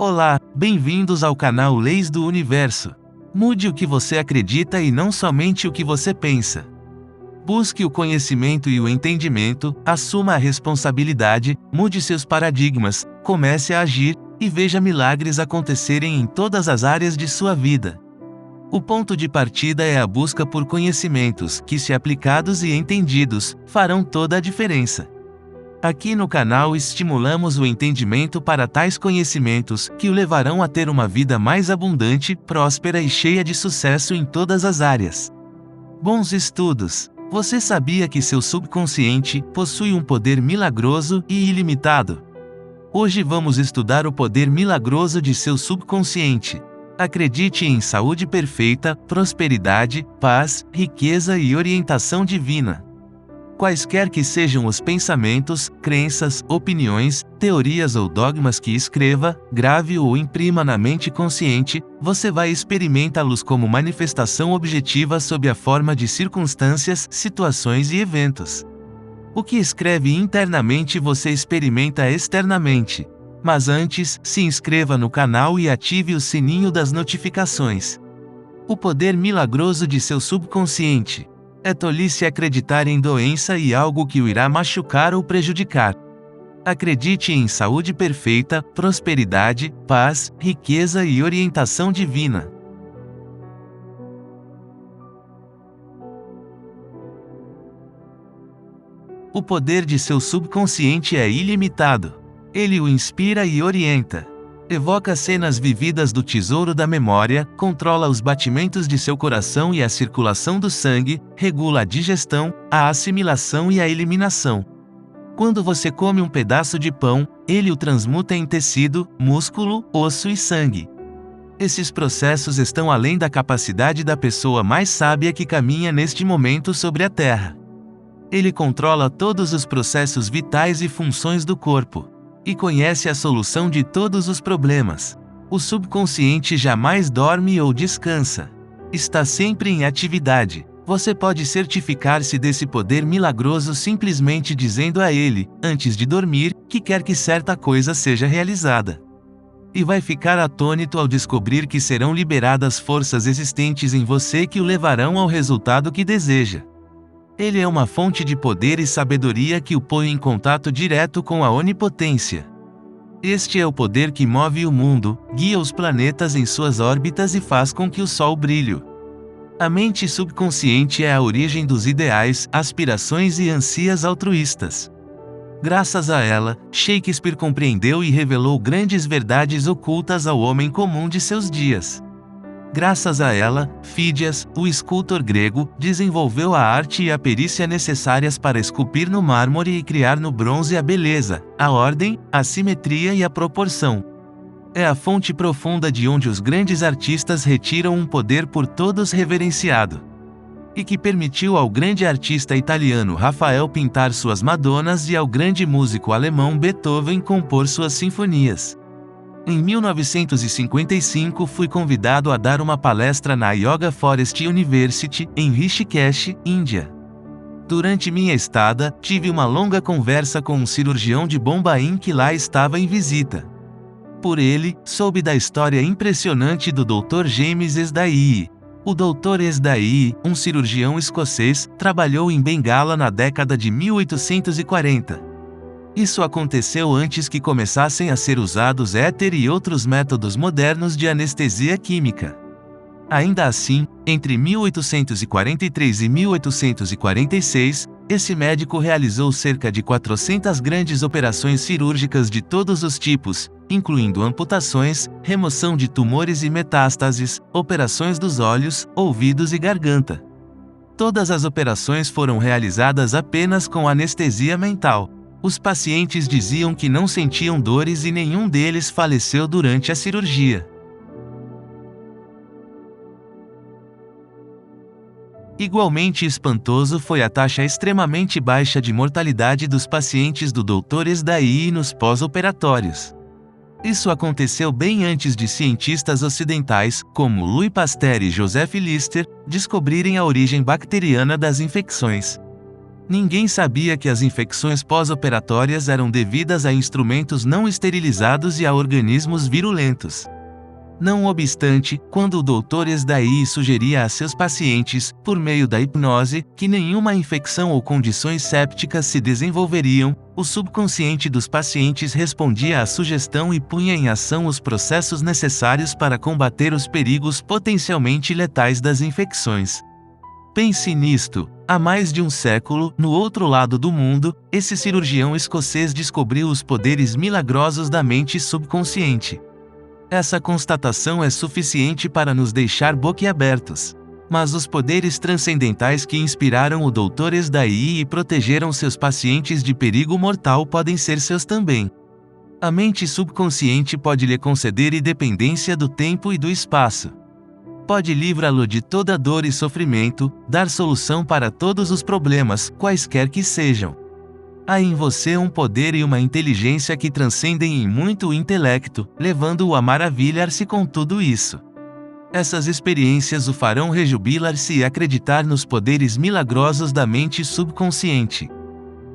Olá, bem-vindos ao canal Leis do Universo. Mude o que você acredita e não somente o que você pensa. Busque o conhecimento e o entendimento, assuma a responsabilidade, mude seus paradigmas, comece a agir, e veja milagres acontecerem em todas as áreas de sua vida. O ponto de partida é a busca por conhecimentos, que se aplicados e entendidos, farão toda a diferença. Aqui no canal estimulamos o entendimento para tais conhecimentos, que o levarão a ter uma vida mais abundante, próspera e cheia de sucesso em todas as áreas. Bons estudos! Você sabia que seu subconsciente possui um poder milagroso e ilimitado? Hoje vamos estudar o poder milagroso de seu subconsciente. Acredite em saúde perfeita, prosperidade, paz, riqueza e orientação divina. Quaisquer que sejam os pensamentos, crenças, opiniões, teorias ou dogmas que escreva, grave ou imprima na mente consciente, você vai experimentá-los como manifestação objetiva sob a forma de circunstâncias, situações e eventos. O que escreve internamente você experimenta externamente. Mas antes, se inscreva no canal e ative o sininho das notificações. O poder milagroso de seu subconsciente. É tolice acreditar em doença e algo que o irá machucar ou prejudicar. Acredite em saúde perfeita, prosperidade, paz, riqueza e orientação divina. O poder de seu subconsciente é ilimitado. Ele o inspira e orienta. Evoca cenas vividas do tesouro da memória, controla os batimentos de seu coração e a circulação do sangue, regula a digestão, a assimilação e a eliminação. Quando você come um pedaço de pão, ele o transmuta em tecido, músculo, osso e sangue. Esses processos estão além da capacidade da pessoa mais sábia que caminha neste momento sobre a Terra. Ele controla todos os processos vitais e funções do corpo. E conhece a solução de todos os problemas. O subconsciente jamais dorme ou descansa. Está sempre em atividade. Você pode certificar-se desse poder milagroso simplesmente dizendo a ele, antes de dormir, que quer que certa coisa seja realizada. E vai ficar atônito ao descobrir que serão liberadas forças existentes em você que o levarão ao resultado que deseja. Ele é uma fonte de poder e sabedoria que o põe em contato direto com a onipotência. Este é o poder que move o mundo, guia os planetas em suas órbitas e faz com que o Sol brilhe. A mente subconsciente é a origem dos ideais, aspirações e ânsias altruístas. Graças a ela, Shakespeare compreendeu e revelou grandes verdades ocultas ao homem comum de seus dias. Graças a ela, Fídias, o escultor grego, desenvolveu a arte e a perícia necessárias para esculpir no mármore e criar no bronze a beleza, a ordem, a simetria e a proporção. É a fonte profunda de onde os grandes artistas retiram um poder por todos reverenciado. E que permitiu ao grande artista italiano Rafael pintar suas Madonas e ao grande músico alemão Beethoven compor suas sinfonias. Em 1955 fui convidado a dar uma palestra na Yoga Forest University, em Rishikesh, Índia. Durante minha estada, tive uma longa conversa com um cirurgião de Bombaim que lá estava em visita. Por ele, soube da história impressionante do Dr. James Esdaí. O Dr. Esdaí, um cirurgião escocês, trabalhou em Bengala na década de 1840. Isso aconteceu antes que começassem a ser usados éter e outros métodos modernos de anestesia química. Ainda assim, entre 1843 e 1846, esse médico realizou cerca de 400 grandes operações cirúrgicas de todos os tipos, incluindo amputações, remoção de tumores e metástases, operações dos olhos, ouvidos e garganta. Todas as operações foram realizadas apenas com anestesia mental. Os pacientes diziam que não sentiam dores e nenhum deles faleceu durante a cirurgia. Igualmente espantoso foi a taxa extremamente baixa de mortalidade dos pacientes do Dr. Esdaí nos pós-operatórios. Isso aconteceu bem antes de cientistas ocidentais, como Louis Pasteur e Joseph Lister, descobrirem a origem bacteriana das infecções. Ninguém sabia que as infecções pós-operatórias eram devidas a instrumentos não esterilizados e a organismos virulentos. Não obstante, quando o Dr. Esdai sugeria a seus pacientes, por meio da hipnose, que nenhuma infecção ou condições sépticas se desenvolveriam, o subconsciente dos pacientes respondia à sugestão e punha em ação os processos necessários para combater os perigos potencialmente letais das infecções. Pense nisto. Há mais de um século, no outro lado do mundo, esse cirurgião escocês descobriu os poderes milagrosos da mente subconsciente. Essa constatação é suficiente para nos deixar boquiabertos. Mas os poderes transcendentais que inspiraram o Dr. Esdai e protegeram seus pacientes de perigo mortal podem ser seus também. A mente subconsciente pode lhe conceder independência do tempo e do espaço. Pode livrá-lo de toda dor e sofrimento, dar solução para todos os problemas, quaisquer que sejam. Há em você um poder e uma inteligência que transcendem em muito o intelecto, levando-o a maravilhar-se com tudo isso. Essas experiências o farão rejubilar-se e acreditar nos poderes milagrosos da mente subconsciente.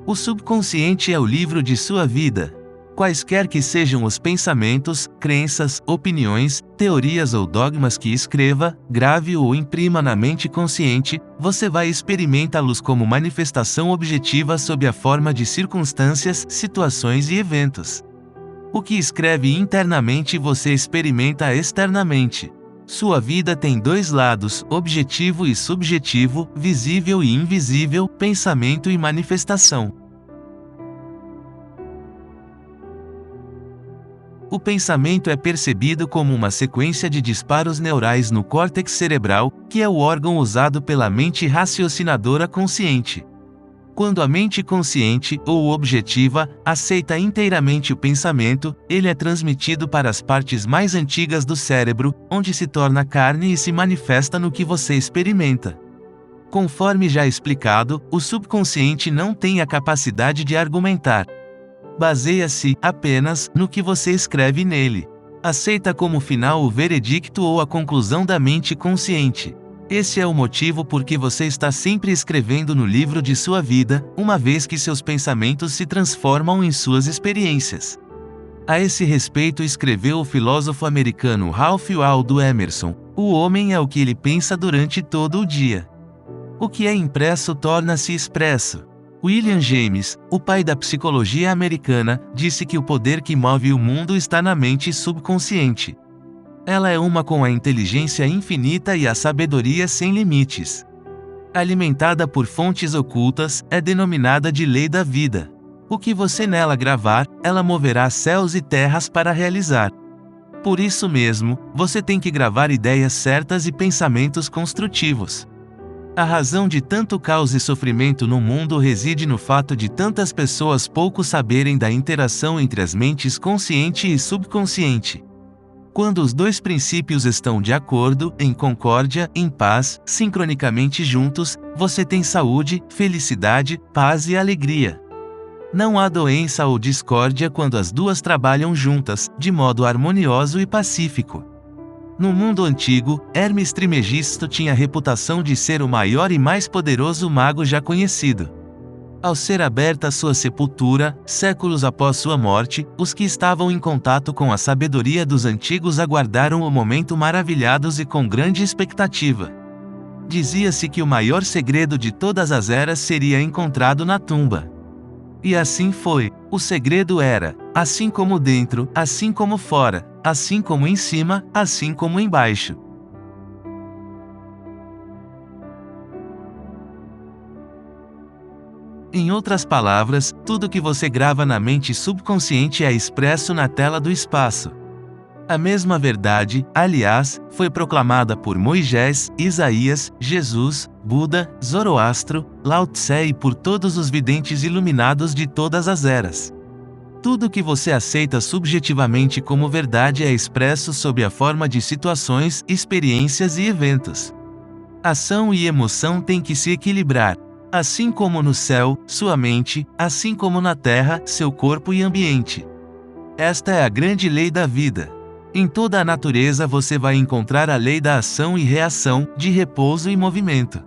O subconsciente é o livro de sua vida. Quaisquer que sejam os pensamentos, crenças, opiniões, teorias ou dogmas que escreva, grave ou imprima na mente consciente, você vai experimentá-los como manifestação objetiva sob a forma de circunstâncias, situações e eventos. O que escreve internamente você experimenta externamente. Sua vida tem dois lados, objetivo e subjetivo, visível e invisível, pensamento e manifestação. O pensamento é percebido como uma sequência de disparos neurais no córtex cerebral, que é o órgão usado pela mente raciocinadora consciente. Quando a mente consciente, ou objetiva, aceita inteiramente o pensamento, ele é transmitido para as partes mais antigas do cérebro, onde se torna carne e se manifesta no que você experimenta. Conforme já explicado, o subconsciente não tem a capacidade de argumentar. Baseia-se apenas no que você escreve nele. Aceita como final o veredicto ou a conclusão da mente consciente. Esse é o motivo por que você está sempre escrevendo no livro de sua vida, uma vez que seus pensamentos se transformam em suas experiências. A esse respeito escreveu o filósofo americano Ralph Waldo Emerson: o homem é o que ele pensa durante todo o dia. O que é impresso torna-se expresso. William James, o pai da psicologia americana, disse que o poder que move o mundo está na mente subconsciente. Ela é uma com a inteligência infinita e a sabedoria sem limites. Alimentada por fontes ocultas, é denominada de lei da vida. O que você nela gravar, ela moverá céus e terras para realizar. Por isso mesmo, você tem que gravar ideias certas e pensamentos construtivos. A razão de tanto caos e sofrimento no mundo reside no fato de tantas pessoas pouco saberem da interação entre as mentes consciente e subconsciente. Quando os dois princípios estão de acordo, em concórdia, em paz, sincronicamente juntos, você tem saúde, felicidade, paz e alegria. Não há doença ou discórdia quando as duas trabalham juntas, de modo harmonioso e pacífico. No mundo antigo, Hermes Trismegisto tinha a reputação de ser o maior e mais poderoso mago já conhecido. Ao ser aberta sua sepultura, séculos após sua morte, os que estavam em contato com a sabedoria dos antigos aguardaram o momento maravilhados e com grande expectativa. Dizia-se que o maior segredo de todas as eras seria encontrado na tumba. E assim foi. O segredo era: assim como dentro, assim como fora, assim como em cima, assim como embaixo. Em outras palavras, tudo que você grava na mente subconsciente é expresso na tela do espaço. A mesma verdade, aliás, foi proclamada por Moisés, Isaías, Jesus, Buda, Zoroastro, Lao Tse e por todos os videntes iluminados de todas as eras. Tudo que você aceita subjetivamente como verdade é expresso sob a forma de situações, experiências e eventos. Ação e emoção têm que se equilibrar. Assim como no céu, sua mente, assim como na terra, seu corpo e ambiente. Esta é a grande lei da vida. Em toda a natureza você vai encontrar a lei da ação e reação, de repouso e movimento.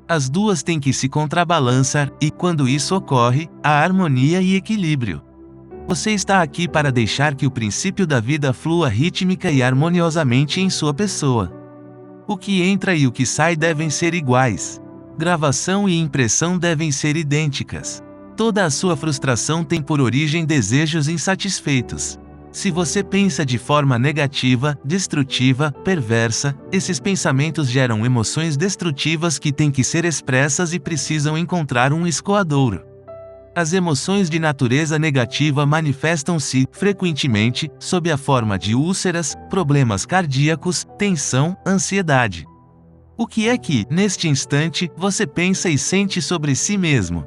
As duas têm que se contrabalançar, e quando isso ocorre, há harmonia e equilíbrio. Você está aqui para deixar que o princípio da vida flua rítmica e harmoniosamente em sua pessoa. O que entra e o que sai devem ser iguais. Gravação e impressão devem ser idênticas. Toda a sua frustração tem por origem desejos insatisfeitos. Se você pensa de forma negativa, destrutiva, perversa, esses pensamentos geram emoções destrutivas que têm que ser expressas e precisam encontrar um escoadouro. As emoções de natureza negativa manifestam-se, frequentemente, sob a forma de úlceras, problemas cardíacos, tensão, ansiedade. O que é que, neste instante, você pensa e sente sobre si mesmo?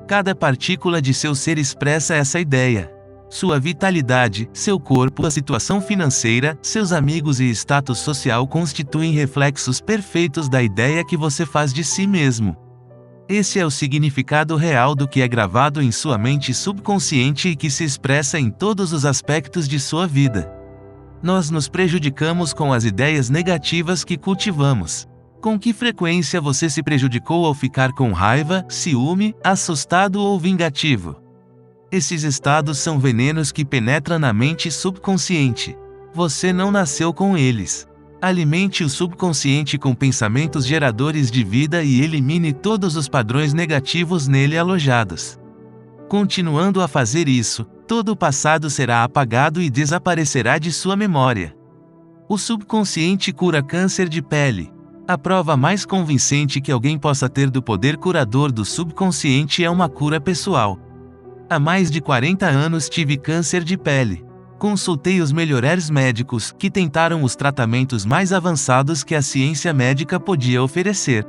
Cada partícula de seu ser expressa essa ideia. Sua vitalidade, seu corpo, a situação financeira, seus amigos e status social constituem reflexos perfeitos da ideia que você faz de si mesmo. Esse é o significado real do que é gravado em sua mente subconsciente e que se expressa em todos os aspectos de sua vida. Nós nos prejudicamos com as ideias negativas que cultivamos. Com que frequência você se prejudicou ao ficar com raiva, ciúme, assustado ou vingativo? Esses estados são venenos que penetram na mente subconsciente. Você não nasceu com eles. Alimente o subconsciente com pensamentos geradores de vida e elimine todos os padrões negativos nele alojados. Continuando a fazer isso, todo o passado será apagado e desaparecerá de sua memória. O subconsciente cura câncer de pele. A prova mais convincente que alguém possa ter do poder curador do subconsciente é uma cura pessoal. Há mais de 40 anos tive câncer de pele. Consultei os melhores médicos, que tentaram os tratamentos mais avançados que a ciência médica podia oferecer.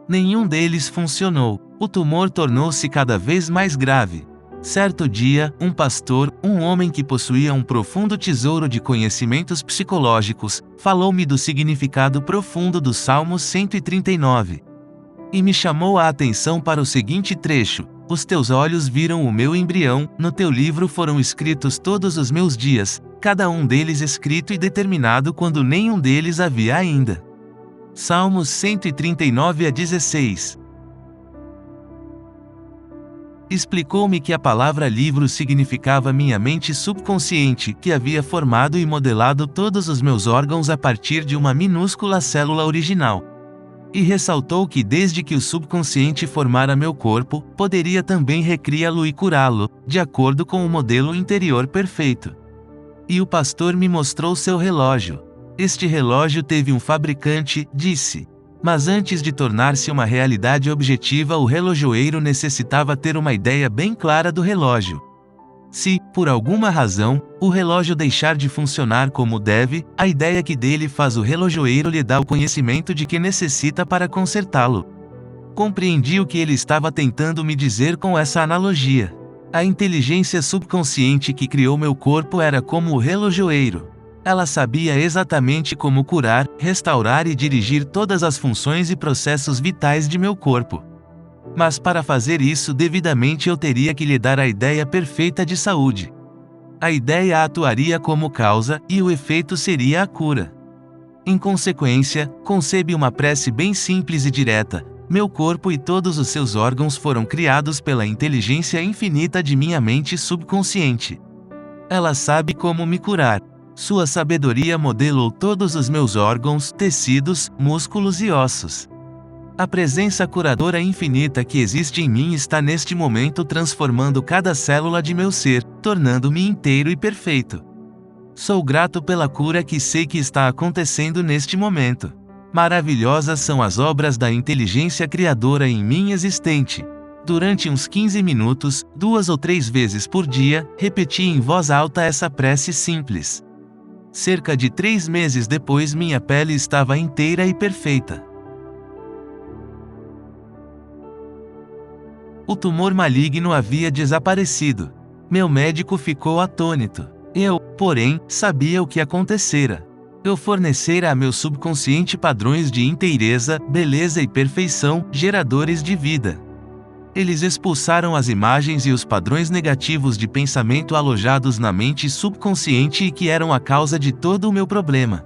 Nenhum deles funcionou. O tumor tornou-se cada vez mais grave. Certo dia, um pastor, um homem que possuía um profundo tesouro de conhecimentos psicológicos, falou-me do significado profundo do Salmo 139. E me chamou a atenção para o seguinte trecho: os teus olhos viram o meu embrião, no teu livro foram escritos todos os meus dias, cada um deles escrito e determinado quando nenhum deles havia ainda. Salmos 139-16. Explicou-me que a palavra livro significava minha mente subconsciente, que havia formado e modelado todos os meus órgãos a partir de uma minúscula célula original. E ressaltou que desde que o subconsciente formara meu corpo, poderia também recriá-lo e curá-lo, de acordo com o modelo interior perfeito. E o pastor me mostrou seu relógio. Este relógio teve um fabricante, disse. Mas antes de tornar-se uma realidade objetiva, o relojoeiro necessitava ter uma ideia bem clara do relógio. Se, por alguma razão, o relógio deixar de funcionar como deve, a ideia que dele faz o relojoeiro lhe dá o conhecimento de que necessita para consertá-lo. Compreendi o que ele estava tentando me dizer com essa analogia. A inteligência subconsciente que criou meu corpo era como o relojoeiro. Ela sabia exatamente como curar, restaurar e dirigir todas as funções e processos vitais de meu corpo. Mas para fazer isso devidamente eu teria que lhe dar a ideia perfeita de saúde. A ideia atuaria como causa, e o efeito seria a cura. Em consequência, concebe uma prece bem simples e direta: meu corpo e todos os seus órgãos foram criados pela inteligência infinita de minha mente subconsciente. Ela sabe como me curar. Sua sabedoria modelou todos os meus órgãos, tecidos, músculos e ossos. A presença curadora infinita que existe em mim está neste momento transformando cada célula de meu ser, tornando-me inteiro e perfeito. Sou grato pela cura que sei que está acontecendo neste momento. Maravilhosas são as obras da inteligência criadora em mim existente. Durante uns 15 minutos, 2 ou 3 vezes por dia, repeti em voz alta essa prece simples. Cerca de 3 meses depois minha pele estava inteira e perfeita. O tumor maligno havia desaparecido. Meu médico ficou atônito. Eu, porém, sabia o que acontecera. Eu fornecera a meu subconsciente padrões de inteireza, beleza e perfeição, geradores de vida. Eles expulsaram as imagens e os padrões negativos de pensamento alojados na mente subconsciente e que eram a causa de todo o meu problema.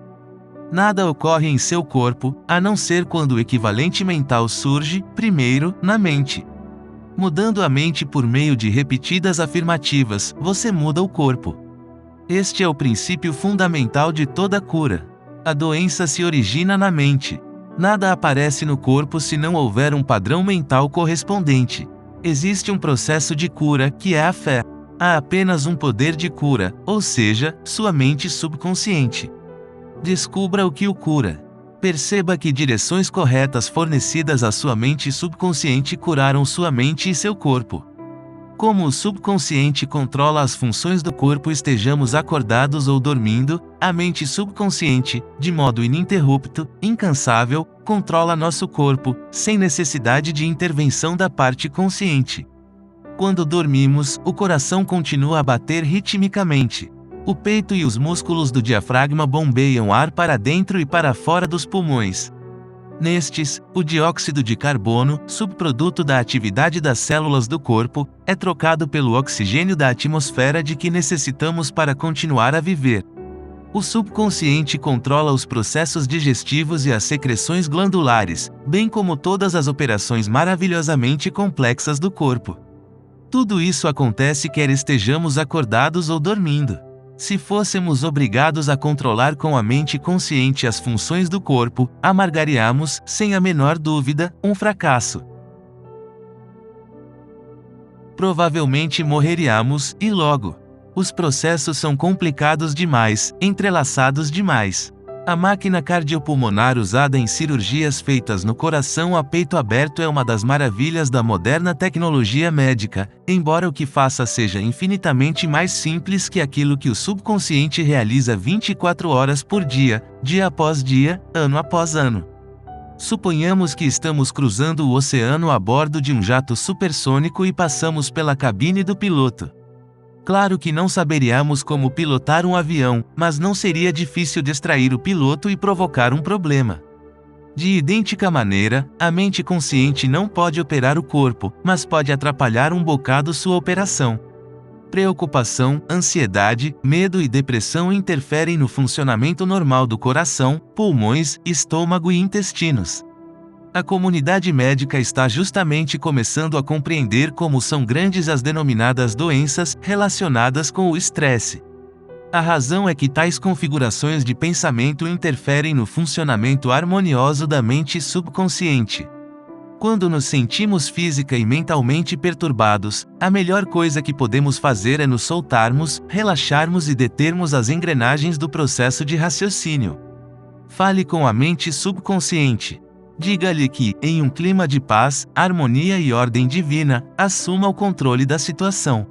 Nada ocorre em seu corpo, a não ser quando o equivalente mental surge, primeiro, na mente. Mudando a mente por meio de repetidas afirmativas, você muda o corpo. Este é o princípio fundamental de toda cura. A doença se origina na mente. Nada aparece no corpo se não houver um padrão mental correspondente. Existe um processo de cura, que é a fé. Há apenas um poder de cura, ou seja, sua mente subconsciente. Descubra o que o cura. Perceba que direções corretas fornecidas à sua mente subconsciente curaram sua mente e seu corpo. Como o subconsciente controla as funções do corpo, estejamos acordados ou dormindo, a mente subconsciente, de modo ininterrupto, incansável, controla nosso corpo, sem necessidade de intervenção da parte consciente. Quando dormimos, o coração continua a bater ritmicamente. O peito e os músculos do diafragma bombeiam ar para dentro e para fora dos pulmões. Nestes, o dióxido de carbono, subproduto da atividade das células do corpo, é trocado pelo oxigênio da atmosfera de que necessitamos para continuar a viver. O subconsciente controla os processos digestivos e as secreções glandulares, bem como todas as operações maravilhosamente complexas do corpo. Tudo isso acontece quer estejamos acordados ou dormindo. Se fôssemos obrigados a controlar com a mente consciente as funções do corpo, amargaríamos, sem a menor dúvida, um fracasso. Provavelmente morreríamos, e logo. Os processos são complicados demais, entrelaçados demais. A máquina cardiopulmonar usada em cirurgias feitas no coração a peito aberto é uma das maravilhas da moderna tecnologia médica, embora o que faça seja infinitamente mais simples que aquilo que o subconsciente realiza 24 horas por dia, dia após dia, ano após ano. Suponhamos que estamos cruzando o oceano a bordo de um jato supersônico e passamos pela cabine do piloto. Claro que não saberíamos como pilotar um avião, mas não seria difícil distrair o piloto e provocar um problema. De idêntica maneira, a mente consciente não pode operar o corpo, mas pode atrapalhar um bocado sua operação. Preocupação, ansiedade, medo e depressão interferem no funcionamento normal do coração, pulmões, estômago e intestinos. A comunidade médica está justamente começando a compreender como são grandes as denominadas doenças relacionadas com o estresse. A razão é que tais configurações de pensamento interferem no funcionamento harmonioso da mente subconsciente. Quando nos sentimos física e mentalmente perturbados, a melhor coisa que podemos fazer é nos soltarmos, relaxarmos e determos as engrenagens do processo de raciocínio. Fale com a mente subconsciente. Diga-lhe que, em um clima de paz, harmonia e ordem divina, assuma o controle da situação.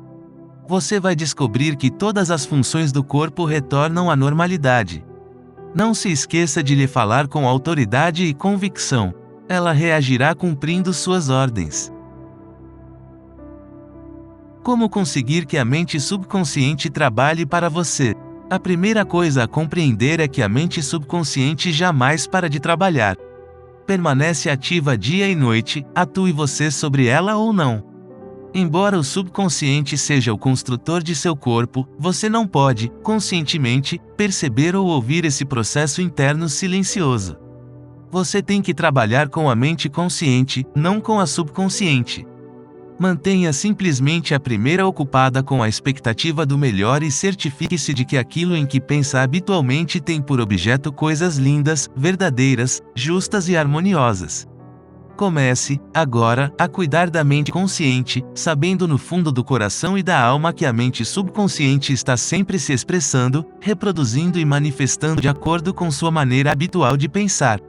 Você vai descobrir que todas as funções do corpo retornam à normalidade. Não se esqueça de lhe falar com autoridade e convicção. Ela reagirá cumprindo suas ordens. Como conseguir que a mente subconsciente trabalhe para você? A primeira coisa a compreender é que a mente subconsciente jamais para de trabalhar. Permanece ativa dia e noite, atue você sobre ela ou não. Embora o subconsciente seja o construtor de seu corpo, você não pode, conscientemente, perceber ou ouvir esse processo interno silencioso. Você tem que trabalhar com a mente consciente, não com a subconsciente. Mantenha simplesmente a primeira ocupada com a expectativa do melhor e certifique-se de que aquilo em que pensa habitualmente tem por objeto coisas lindas, verdadeiras, justas e harmoniosas. Comece, agora, a cuidar da mente consciente, sabendo no fundo do coração e da alma que a mente subconsciente está sempre se expressando, reproduzindo e manifestando de acordo com sua maneira habitual de pensar.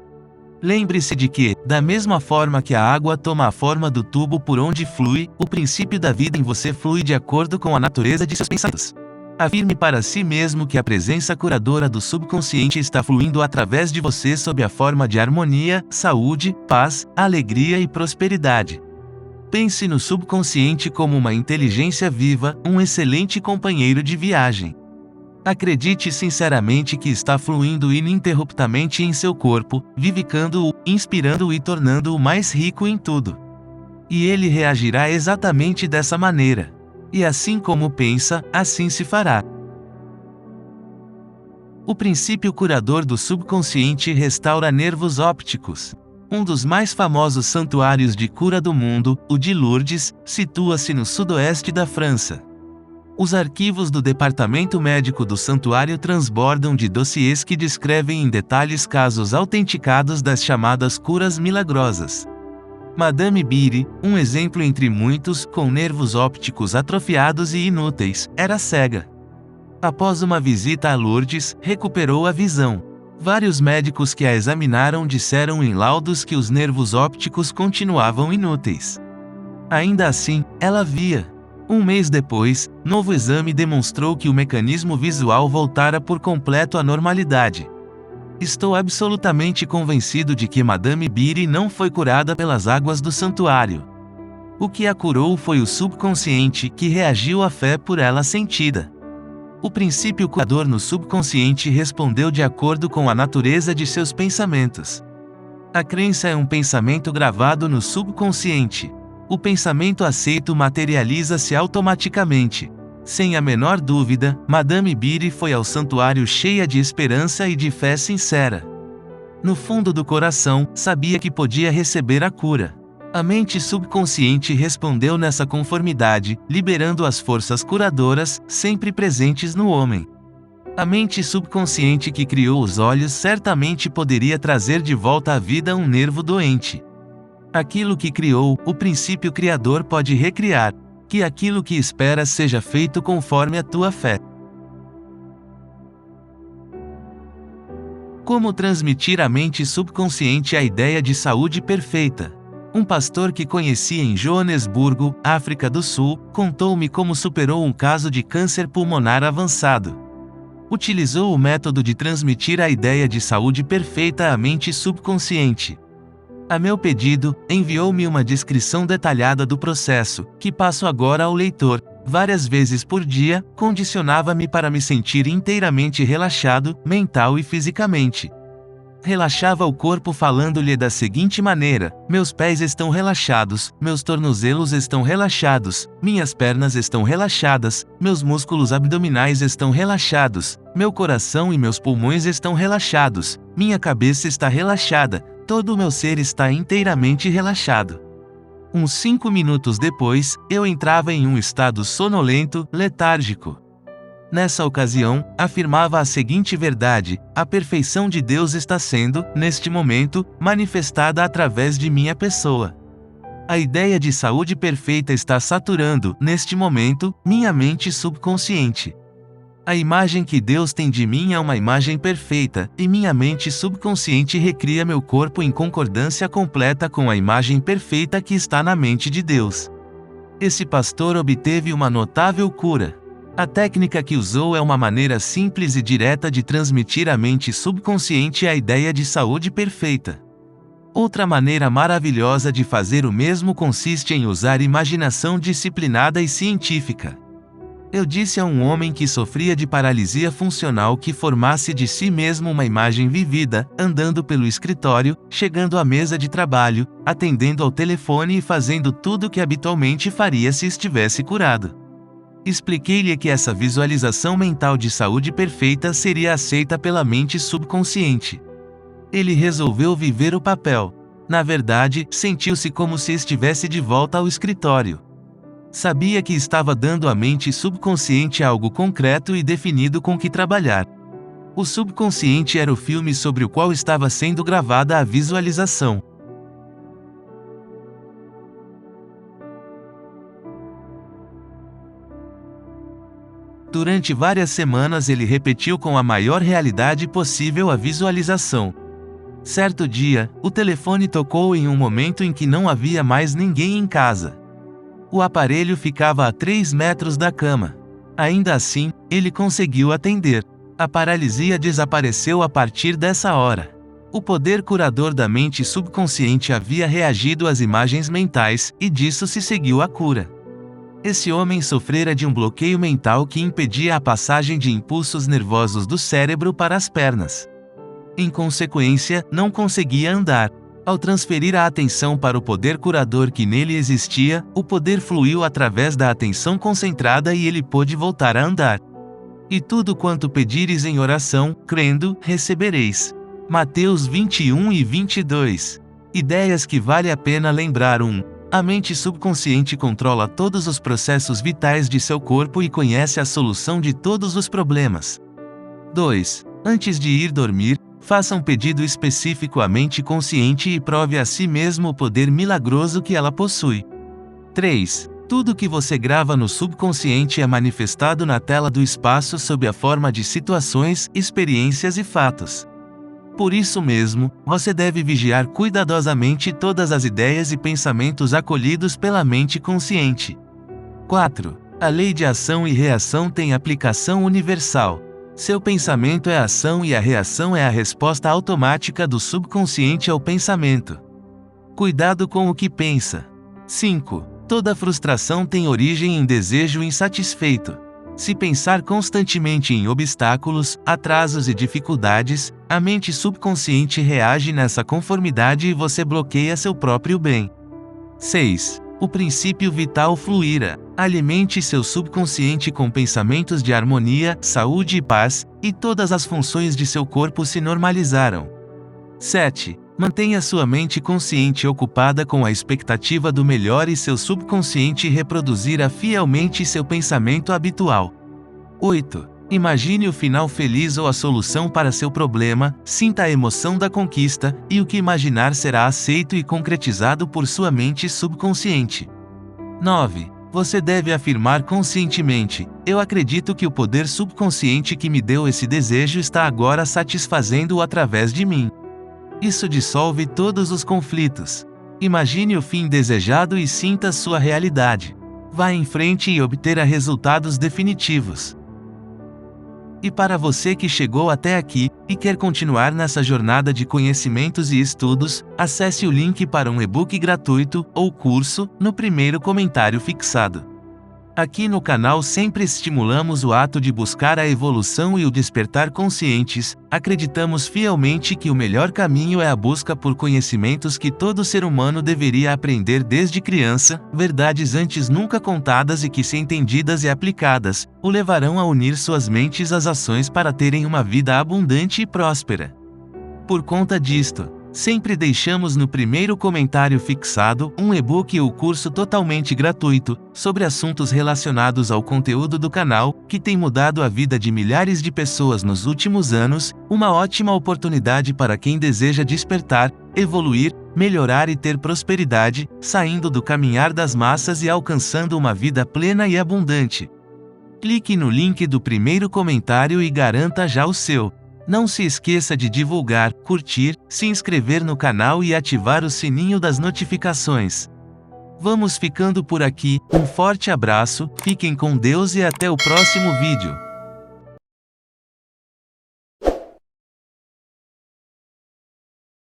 Lembre-se de que, da mesma forma que a água toma a forma do tubo por onde flui, o princípio da vida em você flui de acordo com a natureza de seus pensamentos. Afirme para si mesmo que a presença curadora do subconsciente está fluindo através de você sob a forma de harmonia, saúde, paz, alegria e prosperidade. Pense no subconsciente como uma inteligência viva, um excelente companheiro de viagem. Acredite sinceramente que está fluindo ininterruptamente em seu corpo, vivificando-o, inspirando-o e tornando-o mais rico em tudo. E ele reagirá exatamente dessa maneira. E assim como pensa, assim se fará. O princípio curador do subconsciente restaura nervos ópticos. Um dos mais famosos santuários de cura do mundo, o de Lourdes, situa-se no sudoeste da França. Os arquivos do departamento médico do santuário transbordam de dossiês que descrevem em detalhes casos autenticados das chamadas curas milagrosas. Madame Biri, um exemplo entre muitos, com nervos ópticos atrofiados e inúteis, era cega. Após uma visita a Lourdes, recuperou a visão. Vários médicos que a examinaram disseram em laudos que os nervos ópticos continuavam inúteis. Ainda assim, ela via. Um mês depois, novo exame demonstrou que o mecanismo visual voltara por completo à normalidade. Estou absolutamente convencido de que Madame Biri não foi curada pelas águas do santuário. O que a curou foi o subconsciente, que reagiu à fé por ela sentida. O princípio curador no subconsciente respondeu de acordo com a natureza de seus pensamentos. A crença é um pensamento gravado no subconsciente. O pensamento aceito materializa-se automaticamente. Sem a menor dúvida, Madame Biri foi ao santuário cheia de esperança e de fé sincera. No fundo do coração, sabia que podia receber a cura. A mente subconsciente respondeu nessa conformidade, liberando as forças curadoras, sempre presentes no homem. A mente subconsciente que criou os olhos certamente poderia trazer de volta à vida um nervo doente. Aquilo que criou, o princípio criador pode recriar. Que aquilo que esperas seja feito conforme a tua fé. Como transmitir à mente subconsciente a ideia de saúde perfeita? Um pastor que conheci em Joanesburgo, África do Sul, contou-me como superou um caso de câncer pulmonar avançado. Utilizou o método de transmitir a ideia de saúde perfeita à mente subconsciente. A meu pedido, enviou-me uma descrição detalhada do processo, que passo agora ao leitor. Várias vezes por dia, condicionava-me para me sentir inteiramente relaxado, mental e fisicamente. Relaxava o corpo falando-lhe da seguinte maneira: meus pés estão relaxados, meus tornozelos estão relaxados, minhas pernas estão relaxadas, meus músculos abdominais estão relaxados, meu coração e meus pulmões estão relaxados, minha cabeça está relaxada, todo o meu ser está inteiramente relaxado. Uns 5 minutos depois, eu entrava em um estado sonolento, letárgico. Nessa ocasião, afirmava a seguinte verdade: a perfeição de Deus está sendo, neste momento, manifestada através de minha pessoa. A ideia de saúde perfeita está saturando, neste momento, minha mente subconsciente. A imagem que Deus tem de mim é uma imagem perfeita, e minha mente subconsciente recria meu corpo em concordância completa com a imagem perfeita que está na mente de Deus. Esse pastor obteve uma notável cura. A técnica que usou é uma maneira simples e direta de transmitir à mente subconsciente a ideia de saúde perfeita. Outra maneira maravilhosa de fazer o mesmo consiste em usar imaginação disciplinada e científica. Eu disse a um homem que sofria de paralisia funcional que formasse de si mesmo uma imagem vivida, andando pelo escritório, chegando à mesa de trabalho, atendendo ao telefone e fazendo tudo o que habitualmente faria se estivesse curado. Expliquei-lhe que essa visualização mental de saúde perfeita seria aceita pela mente subconsciente. Ele resolveu viver o papel. Na verdade, sentiu-se como se estivesse de volta ao escritório. Sabia que estava dando à mente subconsciente algo concreto e definido com que trabalhar. O subconsciente era o filme sobre o qual estava sendo gravada a visualização. Durante várias semanas ele repetiu com a maior realidade possível a visualização. Certo dia, o telefone tocou em um momento em que não havia mais ninguém em casa. O aparelho ficava a 3 metros da cama. Ainda assim, ele conseguiu atender. A paralisia desapareceu a partir dessa hora. O poder curador da mente subconsciente havia reagido às imagens mentais, e disso se seguiu a cura. Esse homem sofrera de um bloqueio mental que impedia a passagem de impulsos nervosos do cérebro para as pernas. Em consequência, não conseguia andar. Ao transferir a atenção para o poder curador que nele existia, o poder fluiu através da atenção concentrada e ele pôde voltar a andar. E tudo quanto pedires em oração, crendo, recebereis. Mateus 21 e 22. Ideias que vale a pena lembrar. 1. A mente subconsciente controla todos os processos vitais de seu corpo e conhece a solução de todos os problemas. 2. Antes de ir dormir, faça um pedido específico à mente consciente e prove a si mesmo o poder milagroso que ela possui. 3. Tudo que você grava no subconsciente é manifestado na tela do espaço sob a forma de situações, experiências e fatos. Por isso mesmo, você deve vigiar cuidadosamente todas as ideias e pensamentos acolhidos pela mente consciente. 4. A lei de ação e reação tem aplicação universal. Seu pensamento é a ação e a reação é a resposta automática do subconsciente ao pensamento. Cuidado com o que pensa. 5. Toda frustração tem origem em desejo insatisfeito. Se pensar constantemente em obstáculos, atrasos e dificuldades, a mente subconsciente reage nessa conformidade e você bloqueia seu próprio bem. 6. O princípio vital fluirá. Alimente seu subconsciente com pensamentos de harmonia, saúde e paz, e todas as funções de seu corpo se normalizarão. 7. Mantenha sua mente consciente ocupada com a expectativa do melhor e seu subconsciente reproduzirá fielmente seu pensamento habitual. 8. Imagine o final feliz ou a solução para seu problema, sinta a emoção da conquista, e o que imaginar será aceito e concretizado por sua mente subconsciente. 9. Você deve afirmar conscientemente: eu acredito que o poder subconsciente que me deu esse desejo está agora satisfazendo-o através de mim. Isso dissolve todos os conflitos. Imagine o fim desejado e sinta sua realidade. Vá em frente e obterá resultados definitivos. E para você que chegou até aqui, e quer continuar nessa jornada de conhecimentos e estudos, acesse o link para um e-book gratuito, ou curso, no primeiro comentário fixado. Aqui no canal sempre estimulamos o ato de buscar a evolução e o despertar conscientes. Acreditamos fielmente que o melhor caminho é a busca por conhecimentos que todo ser humano deveria aprender desde criança, verdades antes nunca contadas e que, se entendidas e aplicadas, o levarão a unir suas mentes às ações para terem uma vida abundante e próspera. Por conta disto, sempre deixamos no primeiro comentário fixado um e-book ou curso totalmente gratuito, sobre assuntos relacionados ao conteúdo do canal, que tem mudado a vida de milhares de pessoas nos últimos anos, uma ótima oportunidade para quem deseja despertar, evoluir, melhorar e ter prosperidade, saindo do caminhar das massas e alcançando uma vida plena e abundante. Clique no link do primeiro comentário e garanta já o seu. Não se esqueça de divulgar, curtir, se inscrever no canal e ativar o sininho das notificações. Vamos ficando por aqui, um forte abraço, fiquem com Deus e até o próximo vídeo.